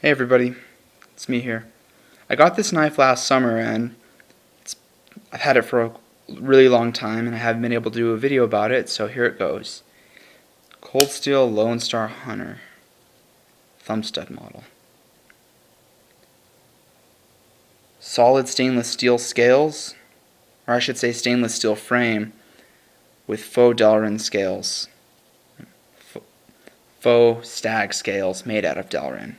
Hey everybody, it's me here. I got this knife last summer and I've had it for a really long time and I haven't been able to do a video about it, so here it goes. Cold Steel Lone Star Hunter thumb stud model. Solid stainless steel scales, or I should say stainless steel frame with faux Delrin scales. Faux stag scales made out of Delrin.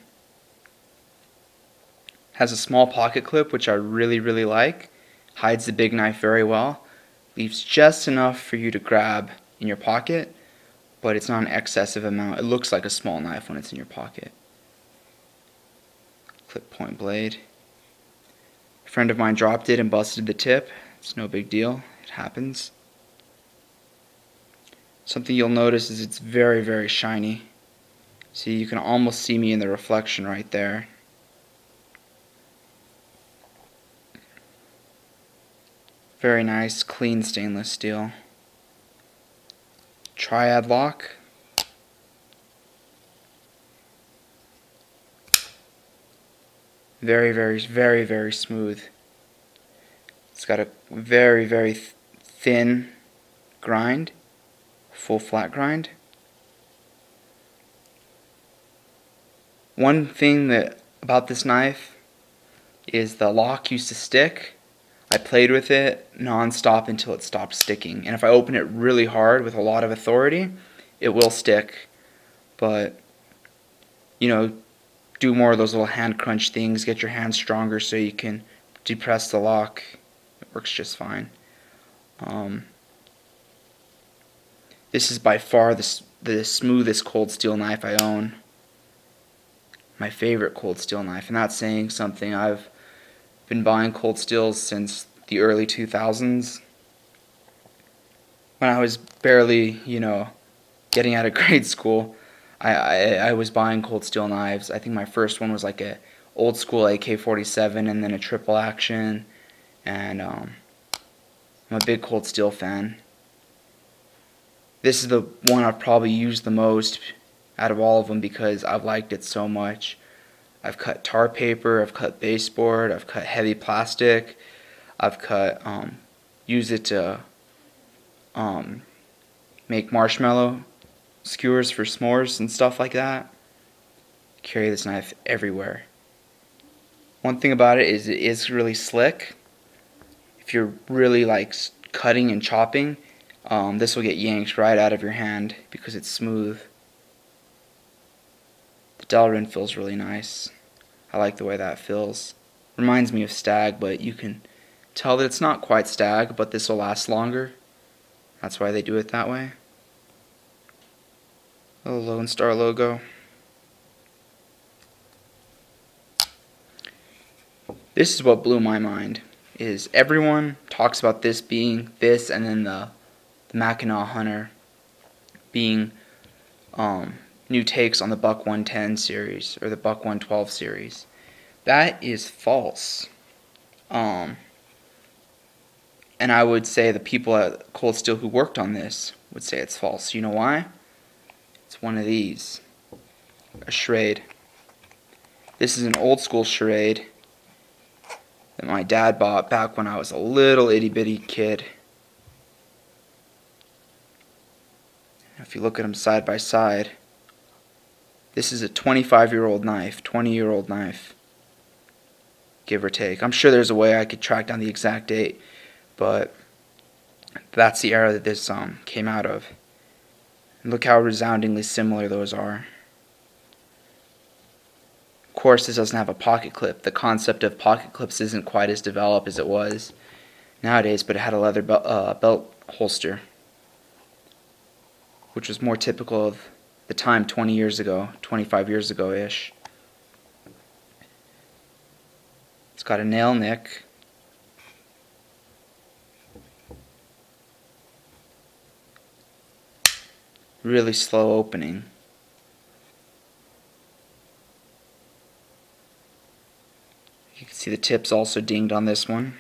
Has a small pocket clip, which I really like. Hides the big knife very well. Leaves just enough for you to grab in your pocket, but it's not an excessive amount. It looks like a small knife when it's in your pocket. Clip point blade. A friend of mine dropped it and busted the tip. It's no big deal. It happens. Something you'll notice is it's very shiny. See, you can almost see me in the reflection right there. Very nice, clean stainless steel. Triad lock. Very smooth. It's got a very thin grind, full flat grind. One thing about this knife is the lock used to stick. I played with it non-stop until it stopped sticking, and if I open it really hard with a lot of authority, it will stick. But you know, do more of those little hand crunch things, get your hands stronger so you can depress the lock. It works just fine. This is by far the smoothest cold steel knife I own. My favorite cold steel knife, and that's saying something. I've been buying cold steels since the early 2000s. When I was barely, getting out of grade school, I was buying cold steel knives. I think my first one was like a old school AK-47 and then a triple action, and I'm a big cold steel fan. This is the one I've probably used the most out of all of them because I've liked it so much. I've cut tar paper, I've cut baseboard, I've cut heavy plastic, I've used it to make marshmallow skewers for s'mores and stuff like that. Carry this knife everywhere. One thing about it is really slick. If you're really like cutting and chopping, this will get yanked right out of your hand because it's smooth. The Delrin feels really nice. I like the way that feels. Reminds me of stag, but you can tell that it's not quite stag, but this will last longer. That's why they do it that way. Little Lone Star logo. This is what blew my mind. Is everyone talks about this being this, and then the Mackinac Hunter being new takes on the Buck 110 series or the Buck 112 series. That is false. And I would say the people at Cold Steel who worked on this would say it's false. You know why? It's one of these. A charade. This is an old school charade that my dad bought back when I was a little itty bitty kid. If you look at them side by side, this is a 25-year-old knife, 20-year-old knife, give or take. I'm sure there's a way I could track down the exact date, but that's the era that this came out of. And look how resoundingly similar those are. Of course, this doesn't have a pocket clip. The concept of pocket clips isn't quite as developed as it was nowadays, but it had a leather belt holster, which was more typical of the time 20 years ago, 25 years ago-ish. It's got a nail nick. Really slow opening. You can see the tips also dinged on this one.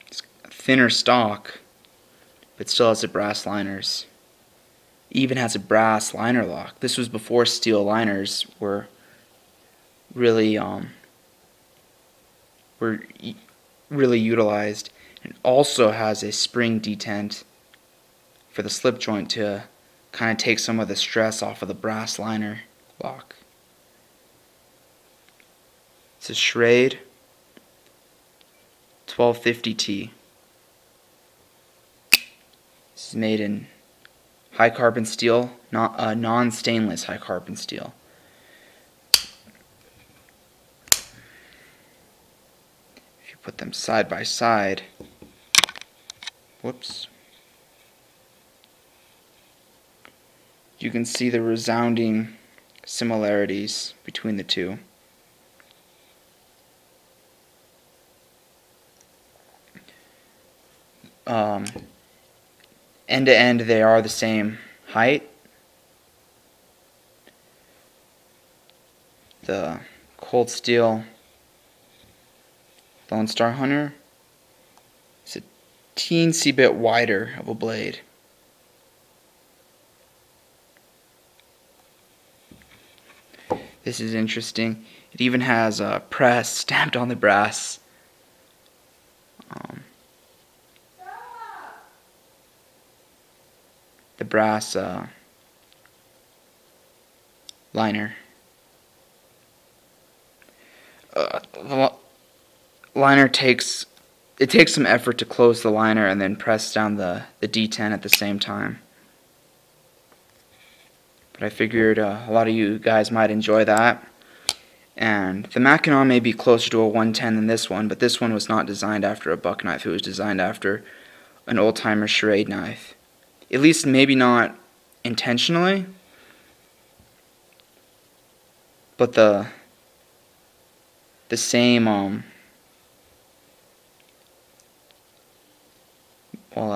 It's a thinner stock, but still has the brass liners. even has a brass liner lock. This was before steel liners were really utilized. It also has a spring detent for the slip joint to kind of take some of the stress off of the brass liner lock. It's a Schrade 1250T. This is made in high carbon steel, not non-stainless high carbon steel. If you put them side by side, whoops, you can see the resounding similarities between the two. End to end, they are the same height. The cold steel Lone Star Hunter is a teensy bit wider of a blade. This is interesting. It even has a press stamped on the brass. The brass liner. The liner takes some effort to close the liner and then press down the detent at the same time. But I figured a lot of you guys might enjoy that. And the Mackinac may be closer to a 110 than this one, but this one was not designed after a buck knife. It was designed after an old-timer Schrade knife. At least maybe not intentionally, but the same well,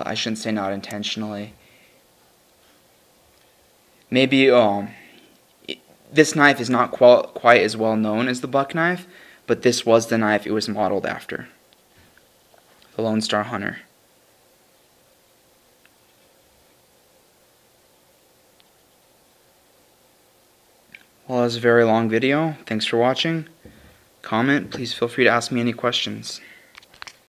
I shouldn't say not intentionally. Maybe this knife is not quite as well known as the buck knife, but this was the knife it was modeled after. The Lone Star Hunter. Well, that was a very long video. Thanks for watching. Comment. Please feel free to ask me any questions.